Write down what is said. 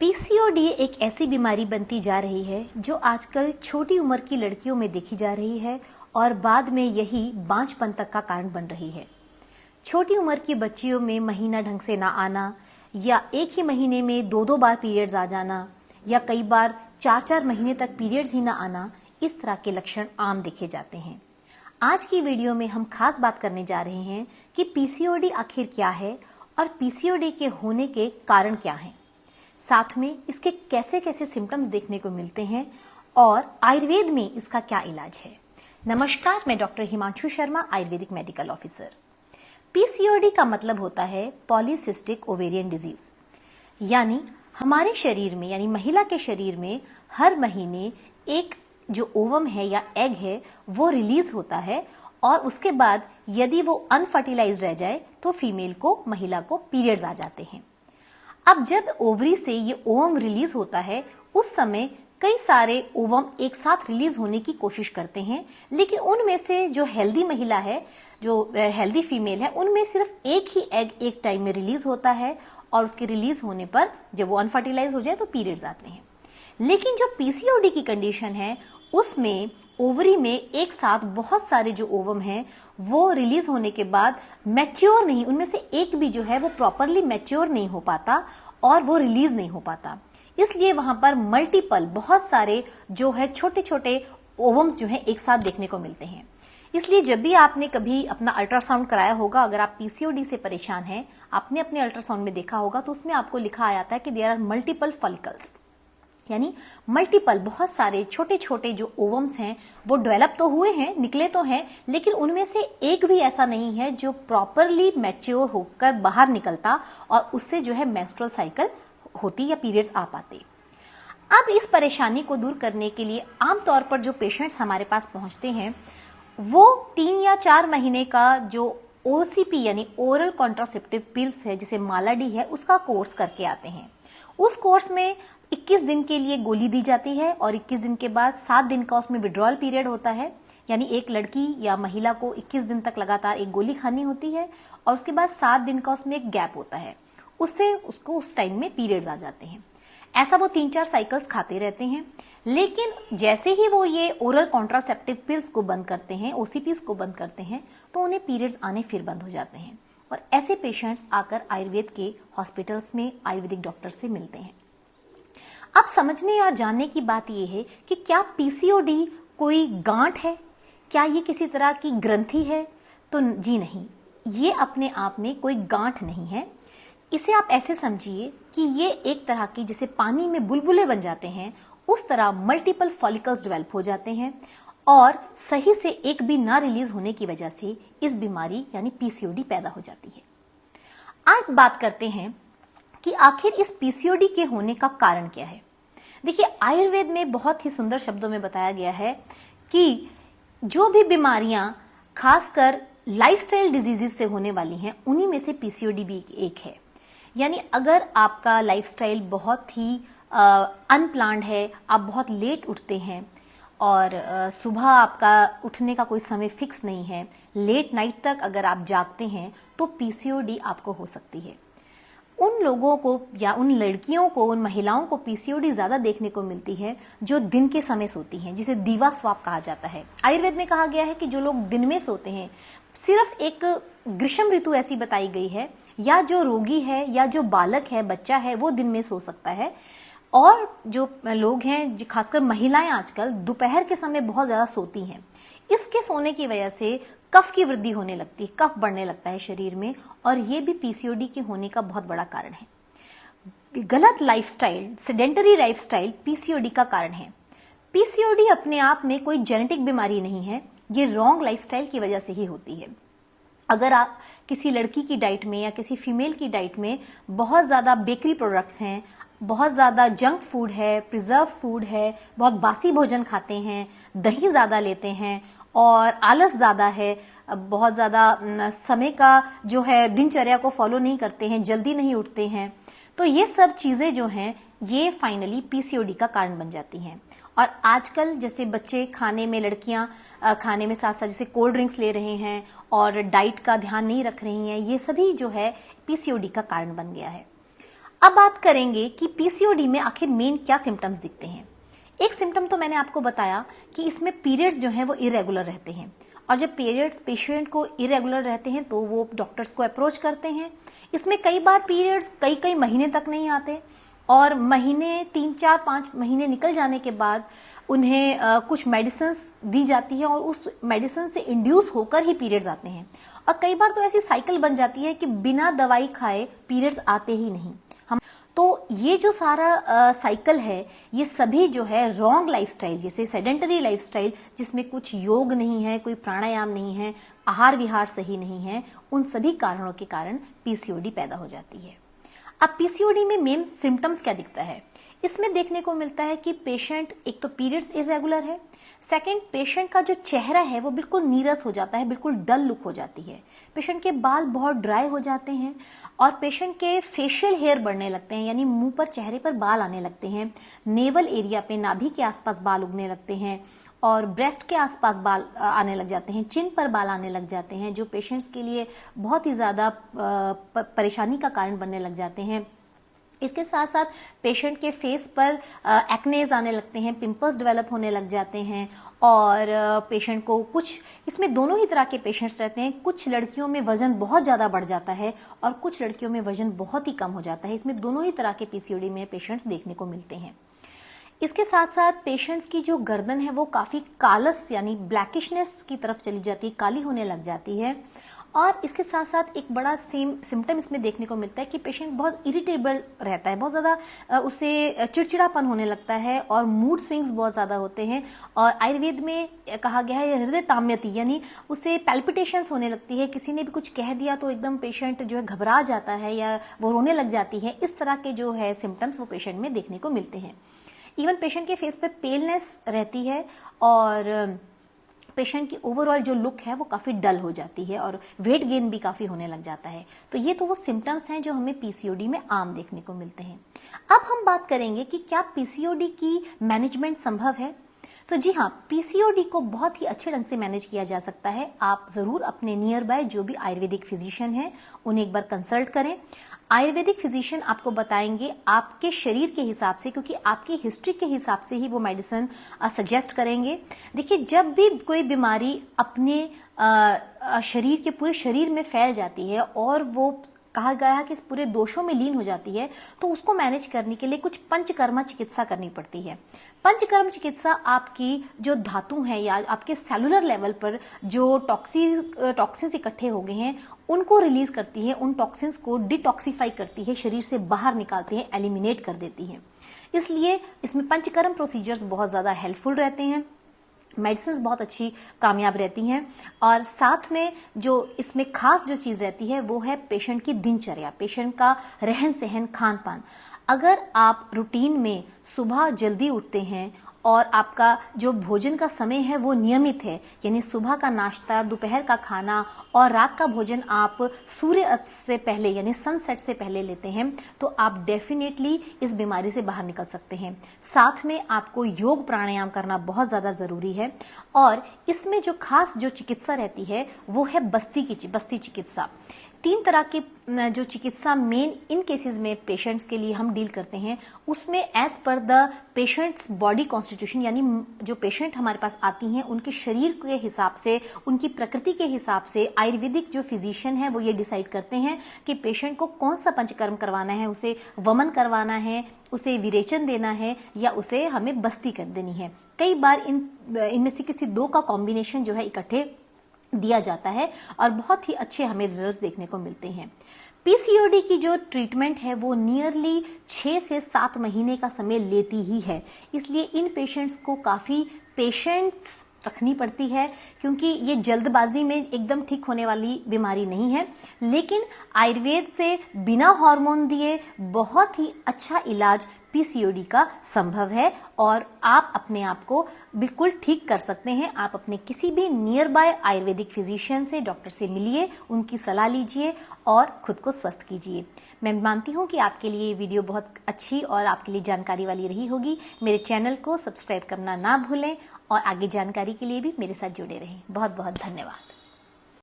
PCOD एक ऐसी बीमारी बनती जा रही है जो आजकल छोटी उम्र की लड़कियों में देखी जा रही है और बाद में यही बांझपन तक का कारण बन रही है। छोटी उम्र की बच्चियों में महीना ढंग से ना आना या एक ही महीने में दो दो बार पीरियड्स आ जाना या कई बार 4-4 महीने तक पीरियड्स ही ना आना, इस तरह के लक्षण आम देखे जाते हैं। आज की वीडियो में हम खास बात करने जा रहे हैं कि पीसीओडी आखिर क्या है और पीसीओडी के होने के कारण क्या हैं। साथ में इसके कैसे कैसे सिम्टम्स देखने को मिलते हैं और आयुर्वेद में इसका क्या इलाज है। नमस्कार, मैं doctor Himanshu Sharma, Ayurvedic medical officer. PCOD का मतलब होता है पॉलीसिस्टिक ओवेरियन डिजीज, यानी हमारे शरीर में यानी महिला के शरीर में हर महीने एक जो ओवम है या एग है वो रिलीज होता है और उसके बाद यदि वो अनफर्टिलाइज रह जाए तो फीमेल को, महिला को पीरियड्स आ जाते हैं। अब जब ओवरी से ये ओवम रिलीज होता है उस समय कई सारे ओवम एक साथ रिलीज होने की कोशिश करते हैं, लेकिन उनमें से जो हेल्दी महिला है, जो हेल्दी फीमेल है, उनमें सिर्फ एक ही एग एक टाइम में रिलीज होता है और उसके रिलीज होने पर जब वो अनफर्टिलाइज हो जाए तो पीरियड्स आते हैं। लेकिन जो पीसीओडी की कंडीशन है उसमें ओवरी में एक साथ बहुत सारे जो ओवम हैं वो रिलीज होने के बाद मैच्योर नहीं, उनमें से एक भी जो है वो प्रॉपरली मैच्योर नहीं हो पाता और वो रिलीज नहीं हो पाता। इसलिए वहां पर मल्टीपल बहुत सारे जो है छोटे छोटे ओवम्स जो है एक साथ देखने को मिलते हैं। इसलिए जब भी आपने कभी अपना अल्ट्रासाउंड कराया होगा, अगर आप पीसीओडी से परेशान हैं, आपने अपने अल्ट्रासाउंड में देखा होगा तो उसमें आपको लिखा आ जाता है कि देयर आर मल्टीपल फॉलिकल्स, यानी मल्टीपल बहुत सारे छोटे छोटे जो ओवम्स हैं वो डेवलप तो हुए हैं, निकले तो हैं, लेकिन उनमें से एक भी ऐसा नहीं है जो प्रॉपरली मैच्योर होकर बाहर निकलता और उससे जो है मेंस्ट्रुअल साइकिल होती या पीरियड्स आ पाते। अब इस परेशानी को दूर करने के लिए आमतौर पर जो पेशेंट्स हमारे पास पहुंचते हैं वो 3 या 4 महीने का जो ओसीपी यानी ओरल कॉन्ट्रासेप्टिव पिल्स है, जिसे मालाडी है, उसका कोर्स करके आते हैं। उस कोर्स में 21 दिन के लिए गोली दी जाती है और 21 दिन के बाद 7 दिन का उसमें विड्रॉल पीरियड होता है, यानी एक लड़की या महिला को 21 दिन तक लगातार एक गोली खानी होती है और उसके बाद 7 दिन का उसमें एक गैप होता है, उससे उसको उस टाइम में पीरियड्स आ जाते हैं। ऐसा वो 3-4 साइकिल्स खाते रहते हैं, लेकिन जैसे ही वो ये ओरल कॉन्ट्रासेप्टिव पिल्स को बंद करते हैं, ओसीपीज को बंद करते हैं, तो उन्हें पीरियड्स आने फिर बंद हो जाते हैं और ऐसे पेशेंट्स आकर आयुर्वेद के हॉस्पिटल्स में आयुर्वेदिक डॉक्टर से मिलते हैं। अब समझने और जानने की बात यह है कि क्या पीसीओडी कोई गांठ है, क्या ये किसी तरह की ग्रंथि है? तो जी नहीं, ये अपने आप में कोई गांठ नहीं है। इसे आप ऐसे समझिए कि ये एक तरह की, जैसे पानी में बुलबुले बन जाते हैं उस तरह मल्टीपल फॉलिकल्स डेवलप हो जाते हैं और सही से एक भी ना रिलीज होने की वजह से इस बीमारी यानी पीसीओडी पैदा हो जाती है। आज बात करते हैं कि आखिर इस पीसीओडी के होने का कारण क्या है। देखिए, आयुर्वेद में बहुत ही सुंदर शब्दों में बताया गया है कि जो भी बीमारियां खासकर लाइफस्टाइल डिजीजेस से होने वाली हैं उन्हीं में से पीसीओडी भी एक है। यानी अगर आपका लाइफस्टाइल बहुत ही अनप्लान्ड है, आप बहुत लेट उठते हैं और सुबह आपका उठने का कोई समय फिक्स नहीं है, लेट नाइट तक अगर आप जागते हैं तो पीसीओडी आपको हो सकती है। उन लोगों को या उन लड़कियों को, उन महिलाओं को पीसीओडी ज्यादा देखने को मिलती है जो दिन के समय सोती हैं, जिसे दीवा स्वाप कहा जाता है। आयुर्वेद में कहा गया है कि जो लोग दिन में सोते हैं, सिर्फ एक ग्रीष्म ऋतु ऐसी बताई गई है, या जो रोगी है या जो बालक है, बच्चा है, वो दिन में सो सकता है, और जो लोग हैं, जो खासकर महिलाएं आजकल दोपहर के समय बहुत ज्यादा सोती हैं। इसके सोने की वजह से कफ की वृद्धि होने लगती है, कफ बढ़ने लगता है शरीर में, और ये भी पीसीओडी के होने का बहुत बड़ा कारण है। गलत लाइफस्टाइल, सेडेंटरी लाइफस्टाइल पीसीओडी का कारण है। पीसीओडी अपने आप में कोई जेनेटिक बीमारी नहीं है, ये रॉन्ग लाइफस्टाइल की वजह से ही होती है। अगर आप किसी लड़की की डाइट में या किसी फीमेल की डाइट में बहुत ज्यादा बेकरी प्रोडक्ट्स हैं, बहुत ज्यादा जंक फूड है, प्रिजर्व फूड है, बहुत बासी भोजन खाते हैं, दही ज्यादा लेते हैं और आलस ज्यादा है, बहुत ज्यादा समय का जो है दिनचर्या को फॉलो नहीं करते हैं, जल्दी नहीं उठते हैं, तो ये सब चीजें जो हैं ये फाइनली पीसीओडी का कारण बन जाती हैं। और आजकल जैसे बच्चे खाने में, लड़कियां खाने में साथ साथ जैसे कोल्ड ड्रिंक्स ले रहे हैं और डाइट का ध्यान नहीं रख रही हैं, ये सभी जो है पीसीओडी का कारण बन गया है। अब बात करेंगे कि पीसीओडी में आखिर मेन क्या सिम्टम्स दिखते हैं। एक सिम्टम तो मैंने आपको बताया कि इसमें पीरियड्स जो हैं वो इरेगुलर रहते हैं, और जब पीरियड्स पेशेंट को इरेगुलर रहते हैं तो वो डॉक्टर्स को अप्रोच करते हैं। इसमें कई बार पीरियड्स कई महीने तक नहीं आते, और महीने 3-4-5 महीने निकल जाने के बाद उन्हें कुछ मेडिसिन दी जाती है और उस मेडिसिन से इंड्यूस होकर ही पीरियड्स आते हैं। और कई बार तो ऐसी साइकिल बन जाती है कि बिना दवाई खाए पीरियड्स आते ही नहीं। तो ये जो सारा साइकिल है, ये सभी जो है रॉन्ग लाइफस्टाइल, जैसे सेडेंटरी लाइफस्टाइल जिसमें कुछ योग नहीं है, कोई प्राणायाम नहीं है, आहार विहार सही नहीं है, उन सभी कारणों के कारण पीसीओडी पैदा हो जाती है। अब पीसीओडी में मेन सिम्टम्स क्या दिखता है? इसमें देखने को मिलता है कि पेशेंट, एक तो पीरियड्स इरेगुलर है, सेकंड पेशेंट का जो चेहरा है वो बिल्कुल नीरस हो जाता है, बिल्कुल डल लुक हो जाती है, पेशेंट के बाल बहुत ड्राई हो जाते हैं, और पेशेंट के फेशियल हेयर बढ़ने लगते हैं, यानी मुंह पर, चेहरे पर बाल आने लगते हैं, नेवल एरिया पे, नाभि के आसपास बाल उगने लगते हैं, और ब्रेस्ट के आसपास बाल आने लग जाते हैं, चिन पर बाल आने लग जाते हैं, जो पेशेंट्स के लिए बहुत ही ज्यादा परेशानी का कारण बनने लग जाते हैं। इसके साथ साथ पेशेंट के फेस पर एक्नेज आने लगते हैं, पिंपल्स डेवलप होने लग जाते हैं, और पेशेंट को कुछ, इसमें दोनों ही तरह के पेशेंट्स रहते हैं। कुछ लड़कियों में वजन बहुत ज़्यादा बढ़ जाता है और कुछ लड़कियों में वजन बहुत ही कम हो जाता है। इसमें दोनों ही तरह के पीसीओडी में पेशेंट्स देखने को मिलते हैं। इसके साथ साथ पेशेंट्स की जो गर्दन है वो काफ़ी कालस यानी ब्लैकिशनेस की तरफ चली जाती है, काली होने लग जाती है। और इसके साथ साथ एक बड़ा सिम्टम इसमें देखने को मिलता है कि पेशेंट बहुत इरिटेबल रहता है, बहुत ज़्यादा उसे चिड़चिड़ापन होने लगता है, और मूड स्विंग्स बहुत ज़्यादा होते हैं। और आयुर्वेद में कहा गया है हृदय ताम्यति, यानी उसे पैल्पिटेशंस होने लगती है। किसी ने भी कुछ कह दिया तो एकदम पेशेंट जो है घबरा जाता है या वो रोने लग जाती है। इस तरह के जो है सिम्टम्स वो पेशेंट में देखने को मिलते हैं। इवन पेशेंट के फेस पे पेलनेस रहती है, और पेशेंट की ओवरऑल जो लुक है वो काफ़ी डल हो जाती है, और वेट गेन भी काफ़ी होने लग जाता है। तो ये तो वो सिम्टम्स हैं जो हमें पीसीओडी में आम देखने को मिलते हैं। अब हम बात करेंगे कि क्या पीसीओडी की मैनेजमेंट संभव है। तो जी हाँ, पीसीओडी को बहुत ही अच्छे ढंग से मैनेज किया जा सकता है। आप ज़रूर अपने नियर बाय जो भी आयुर्वेदिक फिजिशियन हैं उन्हें एक बार कंसल्ट करें। आयुर्वेदिक फिजिशियन आपको बताएंगे आपके शरीर के हिसाब से, क्योंकि आपकी हिस्ट्री के हिसाब से ही वो मेडिसिन सजेस्ट करेंगे। देखिए, जब भी कोई बीमारी अपने शरीर के पूरे शरीर में फैल जाती है और वो कहा गया है कि पूरे दोषों में लीन हो जाती है, तो उसको मैनेज करने के लिए कुछ पंचकर्मा चिकित्सा करनी पड़ती है। पंचकर्म चिकित्सा आपकी जो धातु है या आपके सेलुलर लेवल पर जो टॉक्सिन्स इकट्ठे हो गए हैं उनको रिलीज करती है, उन टॉक्सिन्स को डिटॉक्सिफाई करती है, शरीर से बाहर निकालती है, एलिमिनेट कर देती है। इसलिए इसमें पंचकर्म प्रोसीजर्स बहुत ज्यादा हेल्पफुल रहते हैं। मेडिसिन बहुत अच्छी कामयाब रहती हैं, और साथ में जो इसमें खास जो चीज रहती है वो है पेशेंट की दिनचर्या, पेशेंट का रहन सहन, खान पान। अगर आप रूटीन में सुबह जल्दी उठते हैं और आपका जो भोजन का समय है वो नियमित है, यानी सुबह का नाश्ता, दोपहर का खाना और रात का भोजन आप सूर्यास्त से पहले यानी सनसेट से पहले लेते हैं, तो आप डेफिनेटली इस बीमारी से बाहर निकल सकते हैं। साथ में आपको योग प्राणायाम करना बहुत ज़्यादा ज़रूरी है, और इसमें जो खास जो चिकित्सा रहती है वो है बस्ती चिकित्सा। 3 तरह की जो चिकित्सा मेन इन केसेस में पेशेंट्स के लिए हम डील करते हैं, उसमें as per the patients body constitution, यानी जो पेशेंट हमारे पास आती हैं उनके शरीर के हिसाब से, उनकी प्रकृति के हिसाब से आयुर्वेदिक जो फिजिशियन है वो ये डिसाइड करते हैं कि पेशेंट को कौन सा पंचकर्म करवाना है, उसे वमन करवाना है, उसे विरेचन देना है, या उसे हमें बस्ती कर देनी है। कई बार इनमें से किसी 2 का कॉम्बिनेशन जो है इकट्ठे दिया जाता है, और बहुत ही अच्छे हमें रिजल्ट्स देखने को मिलते हैं। पीसीओडी की जो ट्रीटमेंट है वो नियरली 6 से 7 महीने का समय लेती ही है, इसलिए इन पेशेंट्स को काफ़ी पेशेंट्स रखनी पड़ती है, क्योंकि ये जल्दबाजी में एकदम ठीक होने वाली बीमारी नहीं है। लेकिन आयुर्वेद से बिना हार्मोन दिए बहुत ही अच्छा इलाज पीसीओडी का संभव है, और आप अपने आप को बिल्कुल ठीक कर सकते हैं। आप अपने किसी भी नियर बाय आयुर्वेदिक फिजिशियन से, डॉक्टर से मिलिए, उनकी सलाह लीजिए और खुद को स्वस्थ कीजिए। मैं मानती हूँ कि आपके लिए ये वीडियो बहुत अच्छी और आपके लिए जानकारी वाली रही होगी। मेरे चैनल को सब्सक्राइब करना ना भूलें, और आगे जानकारी के लिए भी मेरे साथ जुड़े रहें। बहुत बहुत धन्यवाद।